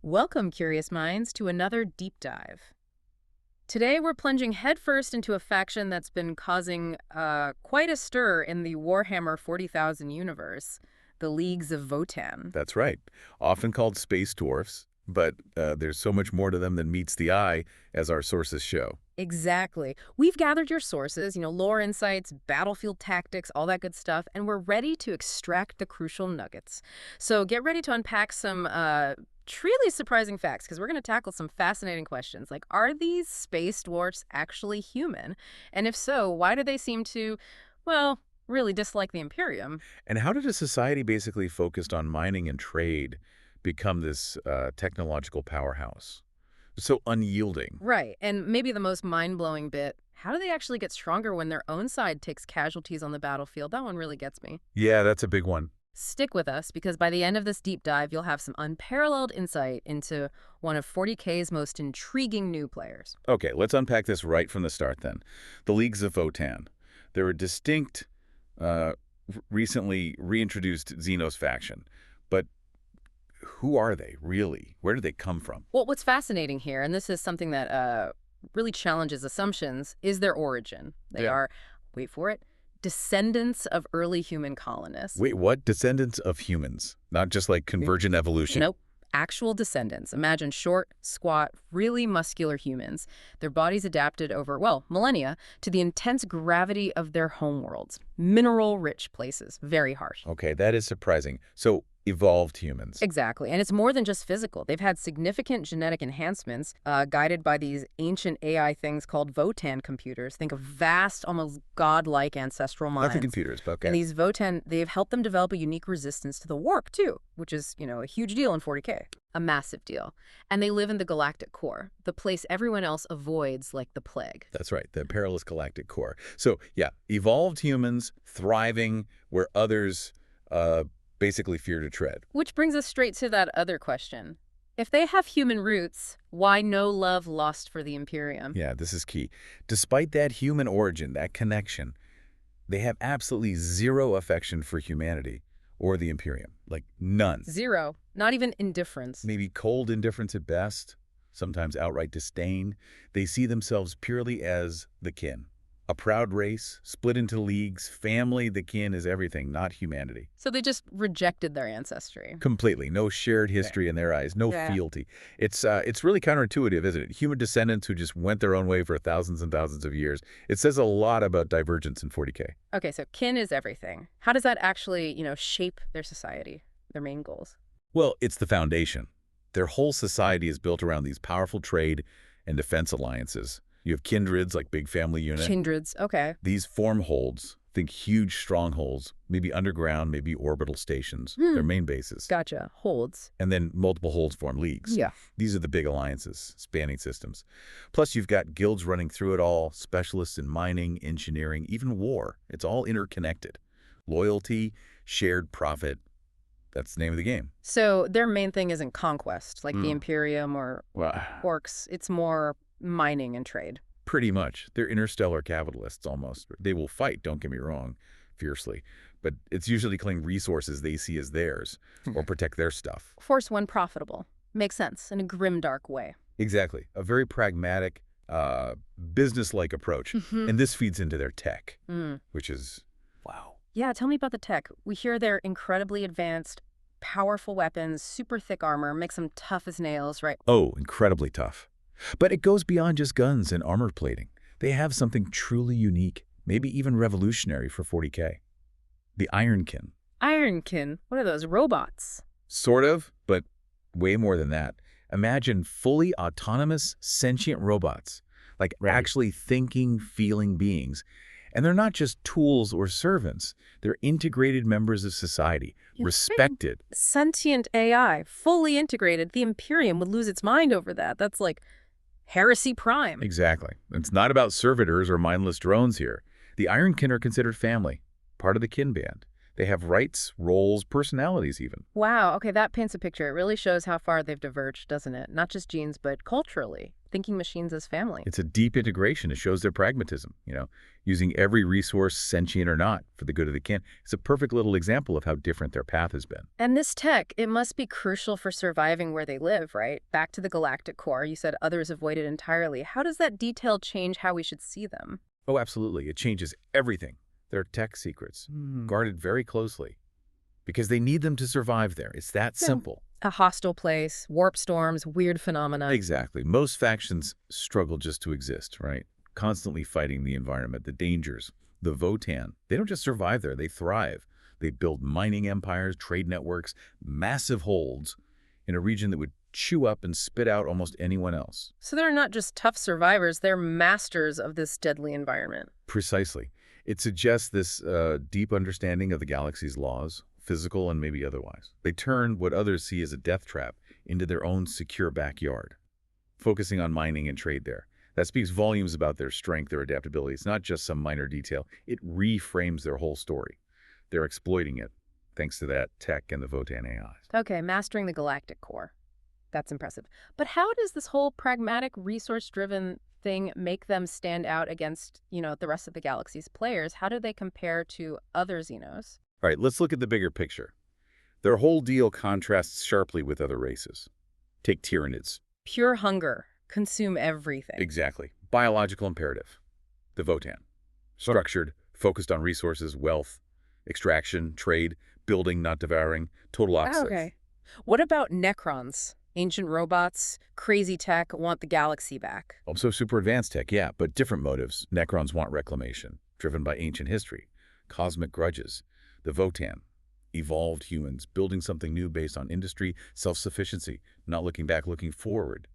Welcome, curious minds, to another deep dive. Today, we're plunging headfirst into a faction that's been causing quite a stir in the Warhammer 40,000 universe, the Leagues of Votann. That's right. Often called space dwarfs, but there's so much more to them than meets the eye, as our sources show. Exactly. We've gathered your sources, lore insights, battlefield tactics, all that good stuff, and we're ready to extract the crucial nuggets. So get ready to unpack some truly surprising facts, because we're going to tackle some fascinating questions, like, are these space dwarfs actually human? And if so, why do they seem to, well, really dislike the Imperium? And how did a society basically focused on mining and trade become this technological powerhouse? So unyielding. Right, and maybe the most mind-blowing bit, how do they actually get stronger when their own side takes casualties on the battlefield? That one really gets me. Yeah, that's a big one. Stick with us, because by the end of this deep dive, you'll have some unparalleled insight into one of 40K's most intriguing new players. Okay, let's unpack this right from the start then. The Leagues of Votann. They're a distinct, recently reintroduced Xenos faction. But who are they, really? Where did they come from? Well, what's fascinating here, and this is something that really challenges assumptions, is their origin. They are, wait for it, descendants of early human colonists. Wait, what? Descendants of humans, not just like convergent evolution? Nope. Actual descendants. Imagine short, squat, really muscular humans. Their bodies adapted over, well, millennia to the intense gravity of their homeworlds. Mineral-rich places. Very harsh. Okay, that is surprising. So, evolved humans. Exactly. And it's more than just physical. They've had significant genetic enhancements guided by these ancient AI things called Votann computers. Think of vast, almost godlike ancestral minds. Not the computers, but okay. And these Votann, they've helped them develop a unique resistance to the warp, too, which is, a huge deal in 40K. A massive deal. And they live in the galactic core, the place everyone else avoids like the plague. That's right, the perilous galactic core. So, yeah, evolved humans thriving where others basically fear to tread. Which brings us straight to that other question. If they have human roots, why no love lost for the Imperium? Yeah, this is key. Despite that human origin, that connection, they have absolutely zero affection for humanity or the Imperium. Like, none. Zero. Not even indifference. Maybe cold indifference at best, sometimes outright disdain. They see themselves purely as the kin. A proud race, split into leagues, family, the kin is everything, not humanity. So they just rejected their ancestry. Completely. No shared history in their eyes, no fealty. It's really counterintuitive, isn't it? Human descendants who just went their own way for thousands and thousands of years. It says a lot about divergence in 40K. Okay, so kin is everything. How does that actually, shape their society, their main goals? Well, it's the foundation. Their whole society is built around these powerful trade and defense alliances. You have kindreds, like big family unit. Kindreds, okay. These form holds, think huge strongholds, maybe underground, maybe orbital stations, their main bases. Gotcha. Holds. And then multiple holds form leagues. Yeah. These are the big alliances, spanning systems. Plus, you've got guilds running through it all, specialists in mining, engineering, even war. It's all interconnected. Loyalty, shared profit. That's the name of the game. So their main thing isn't conquest, like the Imperium or orcs. It's more mining and trade. Pretty much. They're interstellar capitalists almost. They will fight, don't get me wrong, fiercely. But it's usually claim resources they see as theirs or protect their stuff. Force when profitable. Makes sense in a grimdark way. Exactly. A very pragmatic, business-like approach. And this feeds into their tech, which is, wow. Yeah, tell me about the tech. We hear they're incredibly advanced, powerful weapons, super thick armor, makes them tough as nails, right? Oh, incredibly tough. But it goes beyond just guns and armor plating. They have something truly unique, maybe even revolutionary for 40K. The Ironkin. Ironkin? What are those, robots? Sort of, but way more than that. Imagine fully autonomous, sentient robots, like actually thinking, feeling beings. And they're not just tools or servants. They're integrated members of society, respected. Sentient AI, fully integrated. The Imperium would lose its mind over that. That's like heresy prime. Exactly. It's not about servitors or mindless drones here. The Ironkin are considered family, part of the kin band. They have rights, roles, personalities even. Wow, okay, that paints a picture. It really shows how far they've diverged, doesn't it? Not just genes, but culturally. thinking machines as family. It's a deep integration. It shows their pragmatism, using every resource, sentient or not, for the good of the kin. It's a perfect little example of how different their path has been. And this tech, it must be crucial for surviving where they live, right? Back to the galactic core, you said others avoid it entirely. How does that detail change how we should see them? Oh, absolutely. It changes everything. They're tech secrets, guarded very closely, because they need them to survive there. It's that simple. A hostile place, warp storms, weird phenomena. Exactly. Most factions struggle just to exist, right? Constantly fighting the environment, the dangers. The Votann, they don't just survive there, they thrive. They build mining empires, trade networks, massive holds in a region that would chew up and spit out almost anyone else. So they're not just tough survivors, they're masters of this deadly environment. Precisely. It suggests this deep understanding of the galaxy's laws, physical and maybe otherwise. They turn what others see as a death trap into their own secure backyard, focusing on mining and trade there. That speaks volumes about their strength, their adaptability. It's not just some minor detail. It reframes their whole story. They're exploiting it, thanks to that tech and the Votann AIs. Okay, mastering the galactic core. That's impressive. But how does this whole pragmatic, resource-driven thing make them stand out against, the rest of the galaxy's players? How do they compare to other Xenos? All right, let's look at the bigger picture. Their whole deal contrasts sharply with other races. Take Tyranids. Pure hunger. Consume everything. Exactly. Biological imperative. The Votann. Structured, focused on resources, wealth, extraction, trade, building, not devouring, total opposites. Okay. What about Necrons? Ancient robots, crazy tech, want the galaxy back. Also super advanced tech, yeah, but different motives. Necrons want reclamation, driven by ancient history, cosmic grudges. The Votann, evolved humans, building something new based on industry, self-sufficiency, not looking back, looking forward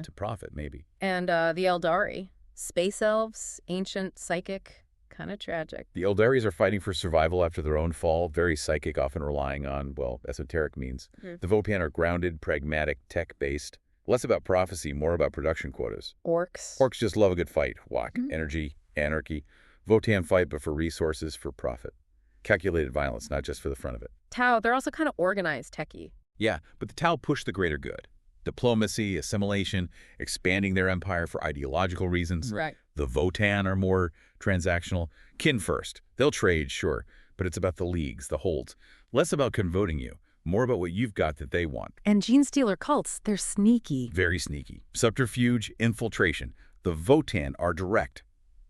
to profit, maybe. And the Eldari, space elves, ancient, psychic, kind of tragic. The Eldaris are fighting for survival after their own fall, very psychic, often relying on, esoteric means. The Votann are grounded, pragmatic, tech-based, less about prophecy, more about production quotas. Orcs. Orcs just love a good fight, energy, anarchy. Votann fight, but for resources, for profit. Calculated violence, not just for the front of it. Tau, they're also kind of organized techie. Yeah, but the Tau push the greater good. Diplomacy, assimilation, expanding their empire for ideological reasons. Right. The Votann are more transactional. Kin first. They'll trade, sure, but it's about the leagues, the holds. Less about convoting you, more about what you've got that they want. And gene stealer cults, they're sneaky. Very sneaky. Subterfuge, infiltration. The Votann are direct,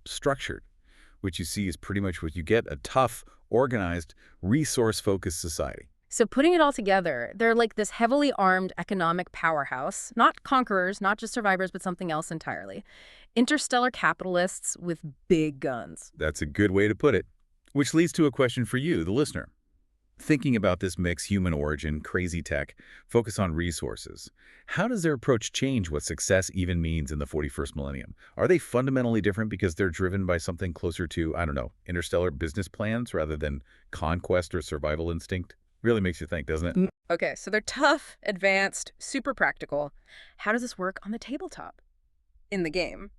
structured, which you see is pretty much what you get, a tough, organized, resource-focused society. So putting it all together, they're like this heavily armed economic powerhouse, not conquerors, not just survivors, but something else entirely. Interstellar capitalists with big guns. That's a good way to put it. Which leads to a question for you, the listener. Thinking about this mix, human origin, crazy tech, focus on resources, how does their approach change what success even means in the 41st millennium? Are they fundamentally different because they're driven by something closer to, interstellar business plans rather than conquest or survival instinct? Really makes you think, doesn't it? Okay, so they're tough, advanced, super practical. How does this work on the tabletop? In the game?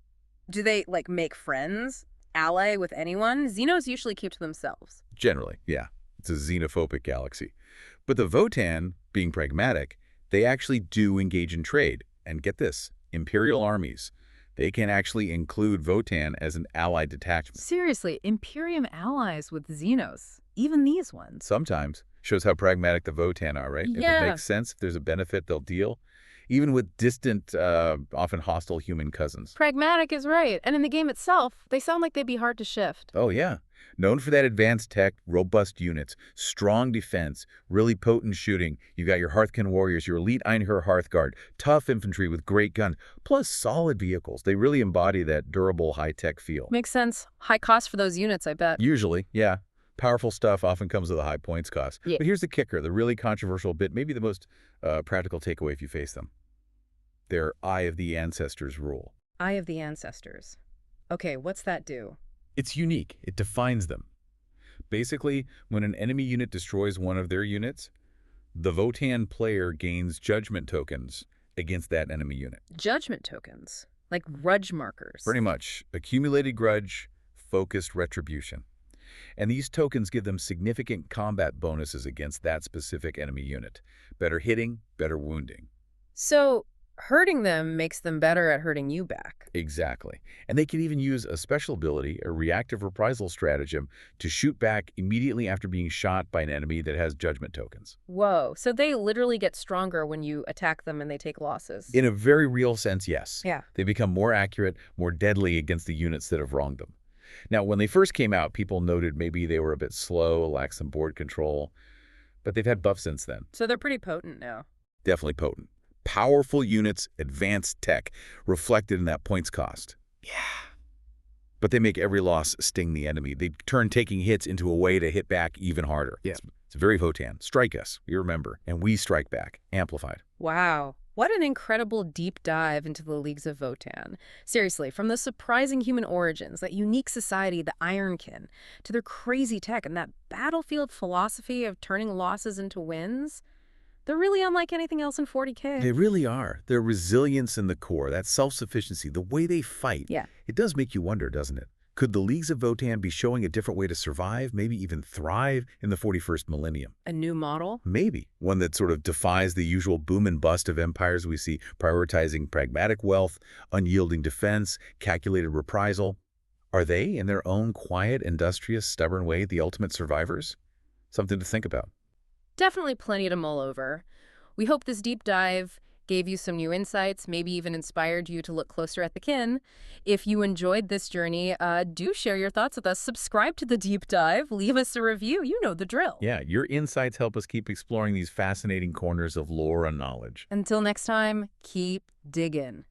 Do they, make friends? Ally with anyone? Xenos usually keep to themselves. Generally, yeah. It's a xenophobic galaxy. But the Votann, being pragmatic, they actually do engage in trade. And get this, Imperial armies. They can actually include Votann as an allied detachment. Seriously, Imperium allies with Xenos. Even these ones. Sometimes. Shows how pragmatic the Votann are, right? Yeah. If it makes sense, if there's a benefit, they'll deal. Even with distant, often hostile human cousins. Pragmatic is right. And in the game itself, they sound like they'd be hard to shift. Oh, yeah. Known for that advanced tech, robust units, strong defense, really potent shooting. You've got your Hearthkin warriors, your elite Einherjar Hearthguard, tough infantry with great guns, plus solid vehicles. They really embody that durable, high-tech feel. Makes sense. High cost for those units, I bet. Usually, yeah. Powerful stuff often comes with a high points cost. Yeah. But here's the kicker, the really controversial bit, maybe the most practical takeaway if you face them. Their Eye of the Ancestors rule. Eye of the Ancestors. Okay, what's that do? It's unique. It defines them. Basically, when an enemy unit destroys one of their units, the Votann player gains judgment tokens against that enemy unit. Judgment tokens? Like grudge markers? Pretty much. Accumulated grudge, focused retribution. And these tokens give them significant combat bonuses against that specific enemy unit. Better hitting, better wounding. So, hurting them makes them better at hurting you back. Exactly. And they can even use a special ability, a reactive reprisal stratagem, to shoot back immediately after being shot by an enemy that has judgment tokens. Whoa, so they literally get stronger when you attack them and they take losses. In a very real sense, yes. Yeah. They become more accurate, more deadly against the units that have wronged them. Now, when they first came out, people noted maybe they were a bit slow, lacked some board control, but they've had buffs since then. So they're pretty potent now. Definitely potent. Powerful units, advanced tech, reflected in that points cost. Yeah. But they make every loss sting the enemy. They turn taking hits into a way to hit back even harder. Yeah. It's very Votann. Strike us, you remember, and we strike back, amplified. Wow. What an incredible deep dive into the Leagues of Votann. Seriously, from the surprising human origins, that unique society, the Ironkin, to their crazy tech and that battlefield philosophy of turning losses into wins, they're really unlike anything else in 40K. They really are. Their resilience in the core, that self-sufficiency, the way they fight. Yeah. It does make you wonder, doesn't it? Could the Leagues of Votann be showing a different way to survive, maybe even thrive in the 41st millennium? A new model? Maybe. One that sort of defies the usual boom and bust of empires we see, prioritizing pragmatic wealth, unyielding defense, calculated reprisal. Are they, in their own quiet, industrious, stubborn way, the ultimate survivors? Something to think about. Definitely plenty to mull over. We hope this deep dive gave you some new insights, maybe even inspired you to look closer at the kin. If you enjoyed this journey, do share your thoughts with us. Subscribe to the deep dive. Leave us a review. You know the drill. Yeah, your insights help us keep exploring these fascinating corners of lore and knowledge. Until next time, keep digging.